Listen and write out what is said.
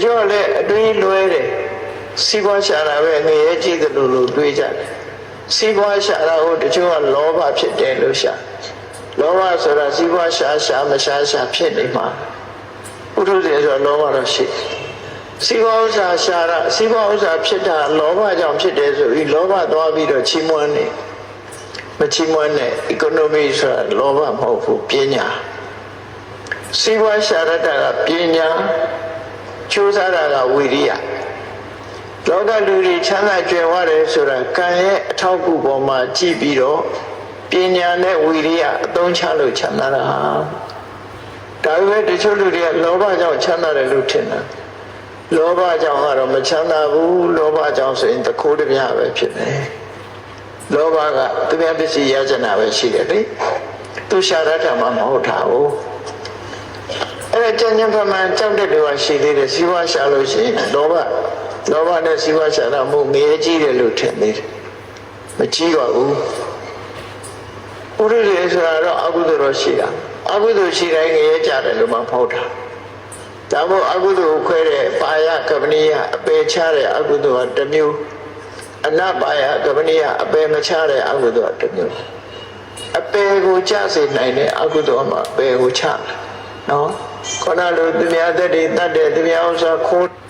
ချို့လည်းအတွင်းလွဲတယ်စီးပွားရှာတာပဲငရဲကြည့်တယ်လို့တွေးကြတယ်စီးပွားရှာတာကိုတချို့ကလောဘဖြစ်တယ်လို့ရှာလောဘဆိုတာစီးပွားရှာမရှာဖြစ်နေမှာပုထုဇဉ်ဆိုလောဘတော့ရှိစီးပွားဥစ္စာရှာတာစီးပွားဥစ္စာဖြစ်တာလောဘကြောင့်ဖြစ်တယ်ဆိုပြီးလောဘသွားပြီးတော့ချီးမွမ်းနေမချီးမွမ်းနဲ့ economy ဆိုတာလောဘမဟုတ်ဘူးပညာစီးပွားရှာရတာကပညာချိုးစားတာကဝိရိယလောကလူတွေချမ်းသာကြွယ်ဝတယ်ဆိုတာကံရဲ့အထောက်အကူပေါ်မှာကြည့်ပြီးတော့ပညာနဲ့ဝိရိယအသုံးချလို့ချမ်းသာတာဒါပေမဲ့တချို့လူတွေကလောဘကြောင့်ချမ်းသာတယ်လို့ထင်တာလောဘကြောင့်ကတော့မချမ်းသာဘူးလောဘကြောင့်ဆိုရင်တခိုးတပြားပဲဖြစ်တယ်လောဘကသူများပစ္စည်းရကြနာပဲရှိတယ်လေသူရှာရတာမှမဟုတ်တာဘူးအဲ့ဒါကျန်ဖမှန်ကြောက်တဲ့လူကရှိသေးတယ်စီးပွားရှာလို့ရှိရင်လောဘနဲ့စီးပွားရှာတာမဟုတ်ငရဲကြီးတယ်လို့ထင်သေးတယ်မကြီးပါဘူးပုရိသေဆိုတာတော့အကုသိုလ်တော့ရှိတာအကုသိုလ်ရှိတိုင်းငရဲကြတယ်လို့မှဖောက်တာဒါမို့အကုသိုလ်ခွဲတဲ့ပါယကပနိယအပယ်ချတဲ့အကုသိုလ်ကတစ်မျိုးအနပါယကပနိယအပယ်မချတဲ့အကုသိုလ်ကတစ်မျိုးအပယ်ကိုချစေနိုင်တဲ့အကုသိုလ်မှာအပယ်ကိုချတယ်နော်ခဏလိုသူများသက်တွေတတ်တယ်သူများဥစ္စာခိုး